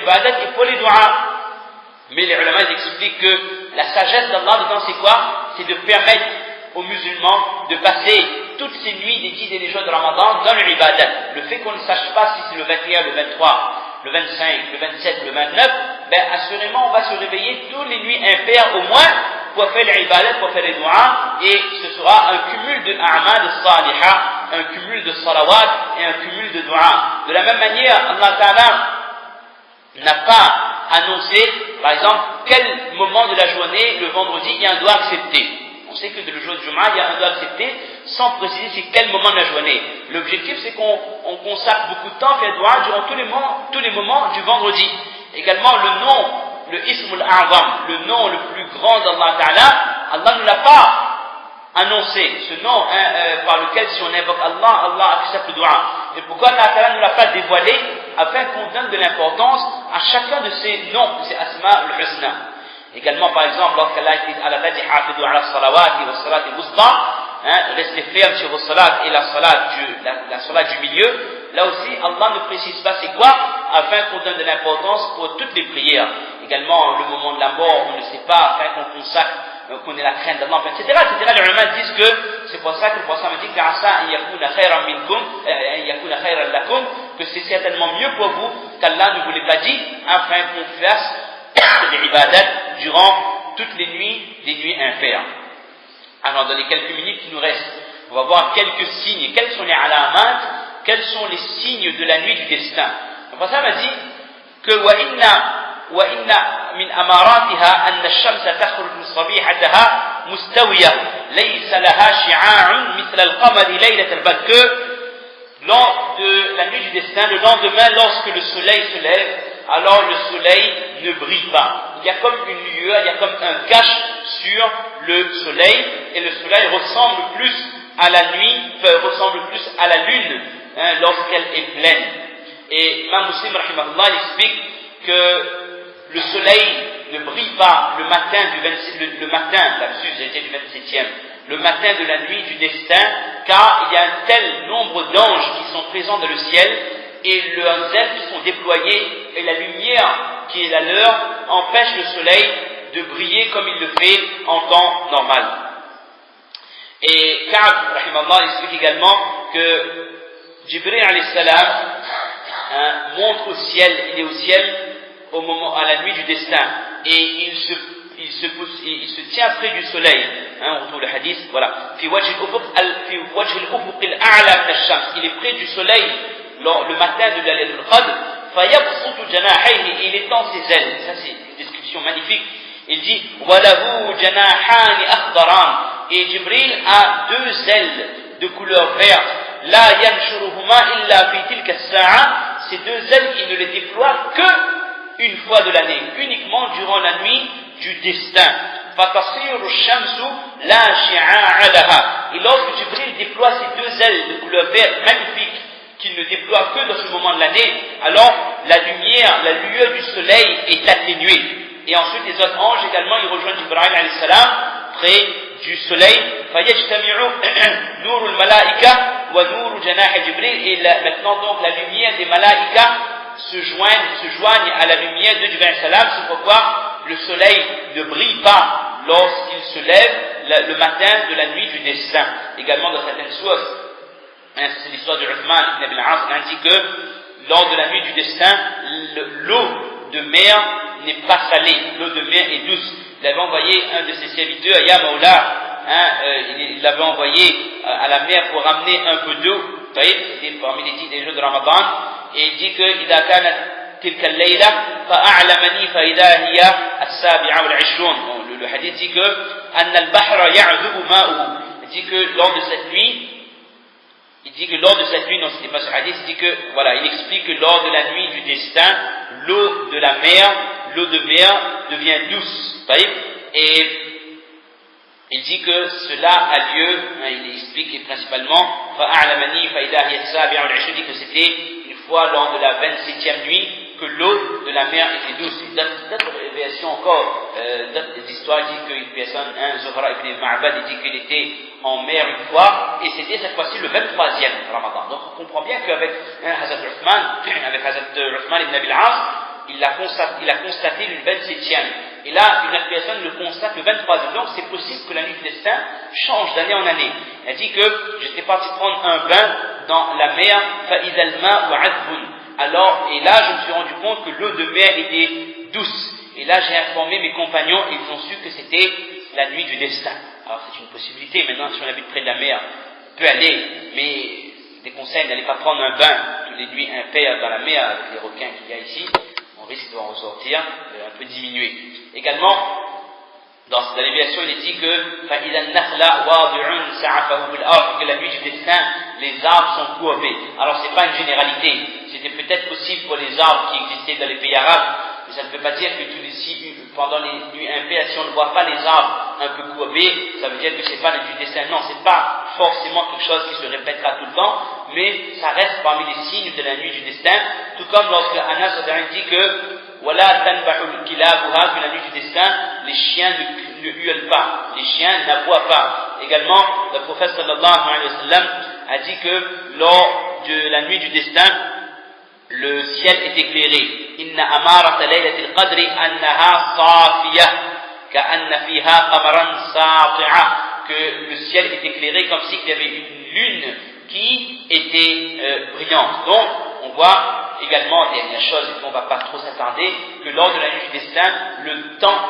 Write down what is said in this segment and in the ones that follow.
ibadat et pour les du'as. Mais les ulama expliquent que la sagesse d'Allah dedans c'est quoi? C'est de permettre aux musulmans de passer toutes ces nuits des 10 derniers jours de Ramadan dans le ibadat. Le fait qu'on ne sache pas si c'est le 21, le 23, le 25, le 27, le 29, ben assurément on va se réveiller toutes les nuits impaires au moins pour faire l'ibadat, pour faire les du'as, et ce sera un cumul de a'mal salihah, un cumul de salawat et un cumul de du'as. De la même manière, Allah Ta'ala n'a pas annoncé, par exemple, quel moment de la journée, le vendredi, il y a un doigt accepté. On sait que le jour du Jumu'ah, il y a un doigt accepté, sans préciser c'est quel moment de la journée. L'objectif, c'est qu'on consacre beaucoup de temps à faire doigt durant tous les moments du vendredi. Également, le nom, le Ismul A'zam, le nom le plus grand d'Allah Ta'ala, Allah ne l'a pas annoncé, ce nom par lequel si on invoque Allah, Allah accepte le doigt. Et pourquoi Allah Ta'ala ne l'a pas dévoilé? Afin qu'on donne de l'importance à chacun de ces noms, de ces Asma al-Husna. Également, par exemple, lorsqu'Allah dit « Allah dit hafidou ala salawati wa salati wusta » restez fermes sur vos salats et la salat du milieu. Là aussi, Allah ne précise pas c'est quoi, afin qu'on donne de l'importance pour toutes les prières. Également, le moment de la mort, on ne sait pas, afin qu'on consacre, qu'on ait la crainte d'Allah, etc. Les ulama disent que c'est pour ça que le prophète dit que c'est certainement mieux pour vous qu'Allah ne vous l'ait pas dit, afin qu'on fasse les ibadats durant toutes les nuits impaires. Alors, dans les quelques minutes qui nous restent, on va voir quelques signes. Quels sont les alamat? Quels sont les signes de la nuit du destin? Le prophète m'a dit que وإن من أماراتها أن الشمس تخرج صبيحتها مستوية ليس لها شعاع مثل القمر ليلة البدر. Que lors de la nuit du destin, le lendemain, lorsque le soleil se lève, alors le soleil ne brille pas. Il y a comme une lueur, il y a comme un cache sur le soleil, et le soleil ressemble plus à la nuit, ressemble plus à la lune lorsqu'elle est pleine. Et Imam Muslim rahimahullah explique que le soleil ne brille pas le matin du 27e, le matin de la nuit du destin, car il y a un tel nombre d'anges qui sont présents dans le ciel, et leurs ailes qui sont déployées, et la lumière qui est la leur empêche le soleil de briller comme il le fait en temps normal. Et Ka'b rahimahullah explique également que Jibril alayhi salam monte au ciel, il est au ciel au moment, à la nuit du destin, et il se tient près du soleil. On retrouve le hadith, voilà. Il est près du soleil le matin de Laylatul Qadr. Il étend ses ailes. Ça, c'est une description magnifique. Il dit et Jibril a deux ailes de couleur verte. La yanshuruhuma illa fi tilka as-sa'a. Ces deux ailes, il ne les déploie que une fois de l'année, uniquement durant la nuit du destin. Et lorsque Jibril déploie ces deux ailes de couleur verte magnifiques, qu'il ne déploie que dans ce moment de l'année, alors la lumière, la lueur du soleil est atténuée. Et ensuite les autres anges également, ils rejoignent Jibril alayhi salam près du soleil. Et maintenant donc la lumière des malaïkas se joignent à la lumière de Jibril alayhi salam. C'est pourquoi le soleil ne brille pas lorsqu'il se lève le matin de la nuit du destin. Également dans certaines sources, c'est l'histoire de Uthman ibn Abi al-As, on indique que lors de la nuit du destin, l'eau de mer n'est pas salée, l'eau de mer est douce. Il avait envoyé un de ses serviteurs, Ya Maula, il l'avait envoyé à la mer pour ramener un peu d'eau. Vous voyez, c'était parmi les 10 jours de Ramadan, et il dit que إذا كانت تلك الليلة فأعلمني فإذا هي السابعة والعشرون. Le hadith dit que أن البحر يعذب ماؤه. Il dit que lors de cette nuit, non, c'était pas ce hadith, il dit que, voilà, il explique que lors de la nuit du destin, l'eau de mer devient douce. Vous voyez? Et il dit que cela a lieu, il explique principalement, il dit que c'était une fois lors de la 27e nuit que l'eau de la mer était douce. D'autres versions encore, d'autres histoires disent qu'une personne, Zuhra ibn Ma'bad, il dit qu'il était en mer une fois, et c'était cette fois-ci le 23e Ramadan. Donc on comprend bien qu'avec Hazrat Uthman ibn Abi al-As, il a constaté le 27e. Et là, une autre personne le constate le 23e. Donc c'est possible que la nuit du destin change d'année en année. Elle dit que j'étais parti prendre un bain dans la mer, فَإِذَا الْمَاءُ عَذْبٌ. Alors, et là, je me suis rendu compte que l'eau de mer était douce. Et là, j'ai informé mes compagnons et ils ont su que c'était la nuit du destin. Alors, c'est une possibilité. Maintenant, si on habite près de la mer, on peut aller, mais des conseils, n'allez pas prendre un bain toutes les nuits impaires dans la mer avec les requins qu'il y a ici. On risque d'en ressortir un peu diminué. Également, dans cette abréviation, il est dit que la nuit du destin, les arbres sont courbés. Alors, ce n'est pas une généralité. C'était peut-être possible pour les arbres qui existaient dans les pays arabes, mais ça ne veut pas dire que pendant les nuits impaires, si on ne voit pas les arbres un peu courbés, ça veut dire que ce n'est pas la nuit du destin. Non, ce n'est pas forcément quelque chose qui se répétera tout le temps, mais ça reste parmi les signes de la nuit du destin, tout comme lorsque Anas dit que Wala tanbahul kilabuha, que la nuit du destin, les chiens ne hurlent pas, les chiens n'aboient pas. Également, le prophète sallallahu alayhi wa sallam a dit que lors de la nuit du destin, le ciel est éclairé. Inna amarata laylatil qadri annaha safiyah, ka'anna fiha qamaran sati'a, que le ciel est éclairé comme si il y avait une lune qui était brillante. Donc, on voit également, dernière chose, et on ne va pas trop s'attarder, que lors de la nuit du destin, le temps,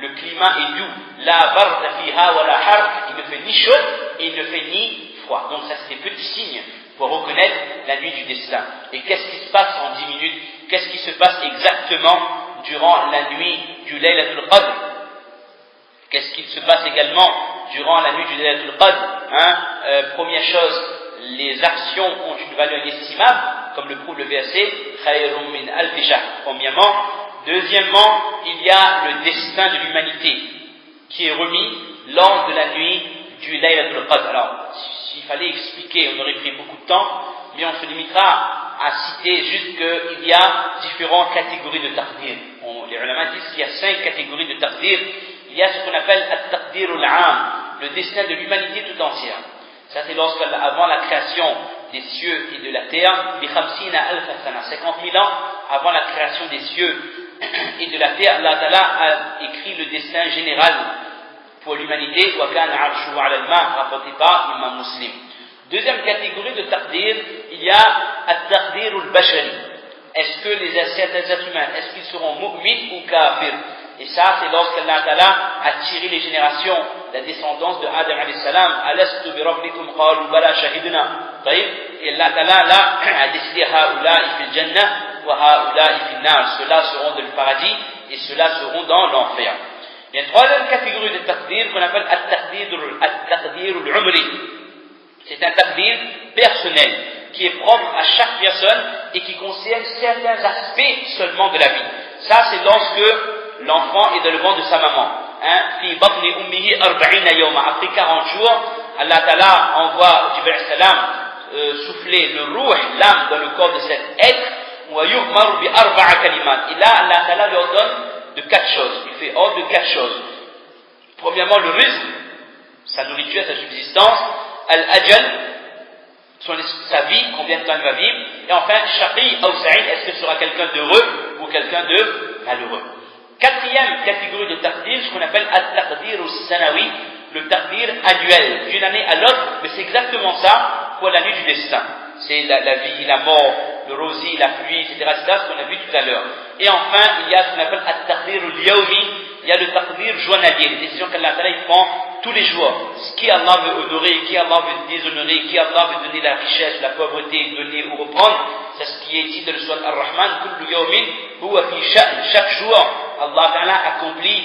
le climat est doux. La barda fiha wa la har, il ne fait ni chaud et il ne fait ni froid. Donc ça, c'est des petits signes pour reconnaître la nuit du destin. Et qu'est-ce qui se passe en 10 minutes? Qu'est-ce qui se passe exactement durant la nuit du Laylatul Qadr? Qu'est-ce qui se passe également durant la nuit du Laylatul Qadr? Première chose, les actions ont une valeur inestimable, comme le prouve le verset Khayrun min alfi shahr. Premièrement. Deuxièmement, il y a le destin de l'humanité qui est remis lors de la nuit du Laylatul Qadr. Alors, s'il fallait expliquer, on aurait pris beaucoup de temps, mais on se limitera à citer juste qu'il y a différentes catégories de taqdir. Les ulama disent qu'il y a 5 catégories de taqdir. Il y a ce qu'on appelle at-taqdir al-'am, le destin de l'humanité tout entière. Ça, c'est avant la création des cieux et de la terre, 50 000 ans avant la création des cieux et de la terre, Allah Ta'ala a écrit le destin général pour l'humanité, rapporté par Imam Muslim. Deuxième catégorie de taqdir, il y a at-taqdir al-bashari. Est-ce que les êtres humains, est-ce qu'ils seront mu'min ou kafir? Et ça, c'est lorsqu'Allah Ta'ala a tiré les générations, la descendance de Adam alayhi salam, alastu bi rabbikum qalu bala shahidna. Et Allah Ta'ala là a décidé haula'i fil jannah wa haula'i fil nar. Ceux-là seront dans le paradis et ceux-là seront dans l'enfer. Il y a une troisième catégorie de taqdir qu'on appelle at-taqdir al-umri. C'est un taqdir personnel qui est propre à chaque personne et qui concerne certains aspects seulement de la vie. Ça, c'est lorsque l'enfant est dans le ventre de sa maman. Après 40 jours, Allah Ta'ala envoie Jibril salam souffler le ruh, l'âme dans le corps de cet être. Et là, Allah Ta'ala lui ordonne de 4 choses. Il fait ordre de 4 choses. Premièrement, le rizq, sa nourriture, sa subsistance. Al-ajal, sa vie, combien de temps il va vivre. Et enfin, shaqi ou sa'id, est-ce que ce sera quelqu'un d'heureux ou quelqu'un de malheureux. Quatrième catégorie de taqdir, ce qu'on appelle at-taqdir al-sanawi, le taqdir annuel, d'une année à l'autre, mais c'est exactement ça pour la nuit du destin. C'est la vie, la mort, le rosier, la pluie, etc., ce qu'on a vu tout à l'heure. Et enfin, il y a ce qu'on appelle at-taqdir al-yawmi, il y a le taqdir journalier, les décisions qu'Allah prend tous les jours. Qui Allah veut honorer, qui Allah veut déshonorer, qui Allah veut donner la richesse, la pauvreté, donner ou reprendre. C'est ce qui est dit dans le Surat Ar-Rahman, kullu yawmin huwa fi sha'n. Chaque jour, Allah Ta'ala accomplit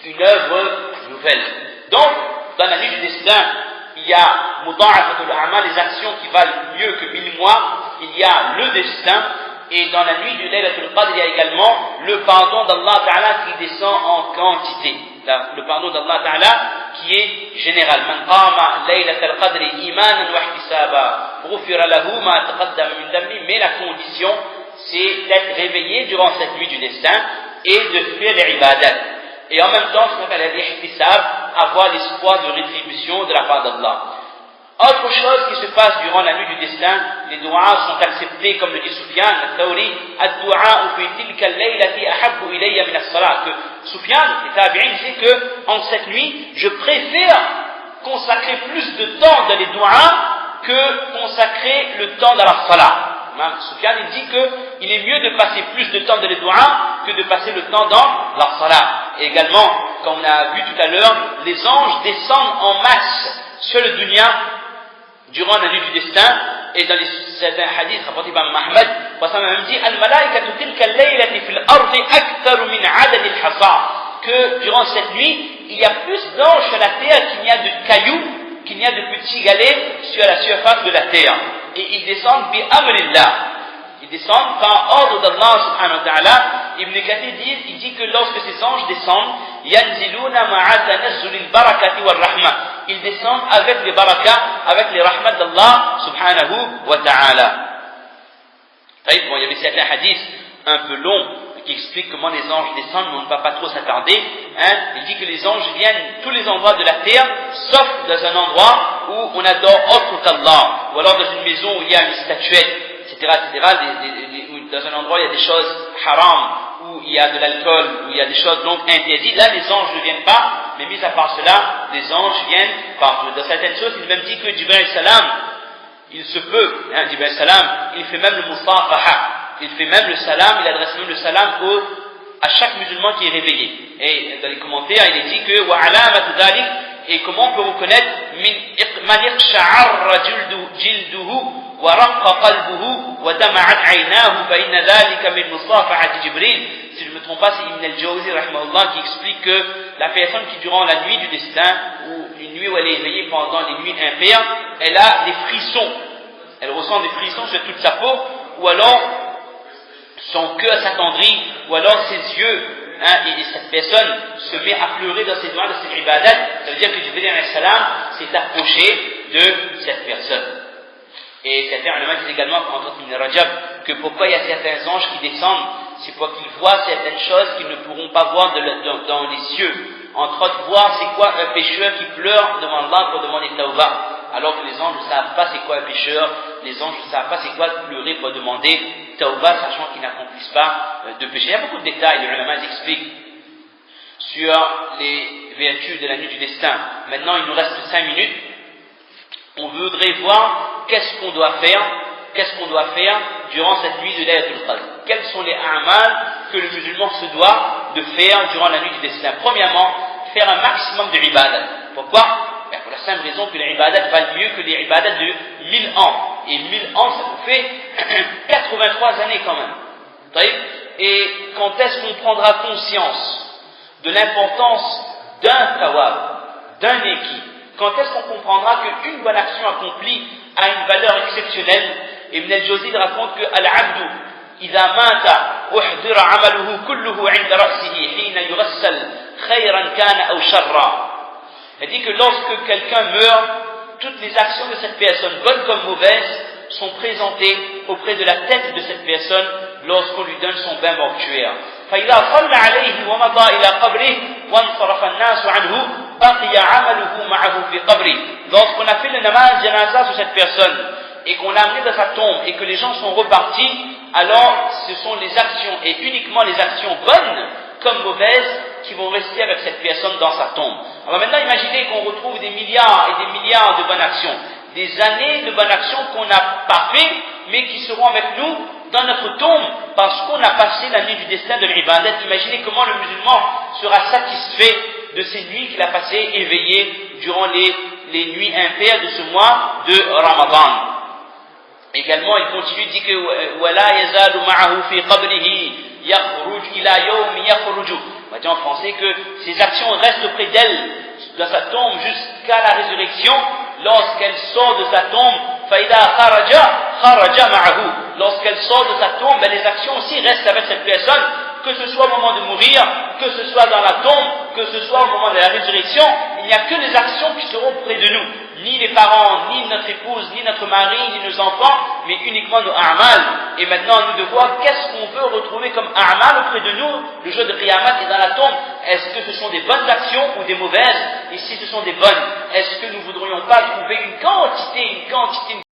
une œuvre nouvelle. Donc, dans la nuit du destin, il y a muda'afatul a'mal, les actions qui valent mieux que 1000 mois. Il y a le destin. Et dans la nuit du Laylatul Qadr, il y a également le pardon d'Allah Ta'ala qui descend en quantité. Le pardon d'Allah Ta'ala qui est général. Man qama Laylatul Qadr imanan wa ihtisaba ghufira lahu ma taqaddama min dhanbi. Mais la condition, c'est d'être réveillé durant cette nuit du destin et de faire les ibadat. Et en même temps, ce qu'on appelle l'ihtisab, avoir l'espoir de rétribution de la part d'Allah. Autre chose qui se passe durant la nuit du destin, les doigts sont acceptés, comme le dit Sufyan al-Thawri, ad-du'a fi min tilka al-laylati ahabbu ilayya min as-salat. Que Sufyan, le tabi'in, disait que en cette nuit, je préfère consacrer plus de temps dans les du'as que consacrer le temps dans la salat. Sufyan, il dit qu'il est mieux de passer plus de temps dans les du'as que de passer le temps dans la salat. Et également, comme on a vu tout à l'heure, les anges descendent en masse sur le dunya durant la nuit du destin. Et dans certains hadiths rapportés par Mohammed, le prophète même dit Al-malaikatu tilka al-laylati fil ardi aktharu min adad al-hasa, que durant cette nuit, il y a plus d'anges sur la terre qu'il n'y a de cailloux, qu'il n'y a de petits galets sur la surface de la terre. Et ils descendent bi amrillah. Ils descendent par ordre d'Allah subhanahu wa ta'ala. Ibn Kathir dit que lorsque ces anges descendent, yanziluna ma'a tanazzulil barakati wal rahma. Ils descendent avec les barakas, avec les rahmats d'Allah subhanahu wa ta'ala. Bon, il y avait certains hadiths un peu longs qui expliquent comment les anges descendent, mais on ne va pas trop s'attarder. Il dit que les anges viennent tous les endroits de la terre, sauf dans un endroit où on adore autre qu'Allah, ou alors dans une maison où il y a une statuette, etc., dans un endroit où il y a des choses haram, où il y a de l'alcool, où il y a des choses donc interdites. Là, les anges ne viennent pas, mais mis à part cela, les anges viennent partout. Dans certaines choses, il même dit que Jibril salam, il se peut, Jibril salam, il fait même le mustafaha, il fait même le salam, il adresse même le salam à chaque musulman qui est réveillé. Et dans les commentaires, il est dit que wa alamatu dhalik, et comment on peut reconnaître man iqsha'arra jilduhu wa raqqa qalbuhu wa dama'at 'aynahu fa inna dhalika min musafahati Jibril. Si je ne me trompe pas, c'est Ibn al-Jawzi rahimahullah qui explique que la personne qui durant la nuit du destin, ou une nuit où elle est éveillée pendant les nuits impaires, elle a des frissons, elle ressent des frissons sur toute sa peau, ou alors son cœur s'attendrit, ou alors ses yeux, et cette personne se met à pleurer dans ses doigts, dans ses ibadat. Ça veut dire que Jibril alayhi salam s'est approché de cette personne. Et certains ulama disent également, entre Ibn Rajab, que pourquoi il y a certains anges qui descendent, c'est pour qu'ils voient certaines choses qu'ils ne pourront pas voir dans les cieux. Entre autres, voir c'est quoi un pécheur qui pleure devant Allah pour demander tawbah. Alors que les anges ne savent pas c'est quoi un pécheur, les anges ne savent pas c'est quoi pleurer pour demander tawbah, sachant qu'ils n'accomplissent pas de péché. Il y a beaucoup de détails, les ulama expliquent sur les vertus de la nuit du destin. Maintenant, il nous reste 5 minutes. On voudrait voir qu'est-ce qu'on doit faire durant cette nuit de Laylatul Qadr. Quels sont les a'mal que le musulman se doit de faire durant la nuit du destin. Premièrement, faire un maximum de ibadat. Pourquoi? Pour la simple raison que les ibadats valent mieux que les ibadats de 1000 ans. Et 1000 ans, ça vous fait 83 années quand même. Et quand est-ce qu'on prendra conscience de l'importance d'un tawab, d'un neki? Quand est-ce qu'on comprendra qu'une bonne action accomplie a une valeur exceptionnelle? Ibn al-Jawzi raconte que Al-Abdu, إذا مات أحضر عمله كله عند رأسه حين يغسل خيرا كان أو شرا. Elle dit que lorsque quelqu'un meurt, toutes les actions de cette personne, bonnes comme mauvaises, sont présentées auprès de la tête de cette personne lorsqu'on lui donne son bain mortuaire. فإذا صلى عليه ومضى إلى قبره وانصرف الناس عنه بقي عمله معه في قبره. Lorsqu'on a fait le namaz janaza sur cette personne et qu'on l'a amené dans sa tombe et que les gens sont repartis, alors ce sont les actions et uniquement les actions bonnes comme mauvaises qui vont rester avec cette personne dans sa tombe. Alors maintenant imaginez qu'on retrouve des milliards et des milliards de bonnes actions, des années de bonnes actions qu'on n'a pas fait mais qui seront avec nous dans notre tombe parce qu'on a passé la nuit du destin de l'ibadat. Imaginez comment le musulman sera satisfait de ces nuits qu'il a passées éveillé durant les nuits impaires de ce mois de Ramadan. Également, il continue, dit que وَلَا يَزَالُ مَعَهُ فِي قَبْرِهِ يَخْرُجْ إِلَى يَوْمِ يَخْرُجُ. On va dire en français que ces actions restent auprès d'elle dans sa tombe jusqu'à la résurrection. Lorsqu'elle sort de sa tombe, فَإِذَا خَرَجَ خَرَجَ مَعَهُ. Lorsqu'elle sort de sa tombe, les actions aussi restent avec cette personne, que ce soit au moment de mourir, que ce soit dans la tombe, que ce soit au moment de la résurrection. Il n'y a que les actions qui seront près de nous. Ni les parents, ni notre épouse, ni notre mari, ni nos enfants, mais uniquement nos a'mal. Et maintenant, nous de voir qu'est-ce qu'on veut retrouver comme a'mal auprès de nous, le jour de Qiyamah et dans la tombe. Est-ce que ce sont des bonnes actions ou des mauvaises? Et si ce sont des bonnes, est-ce que nous ne voudrions pas trouver une quantité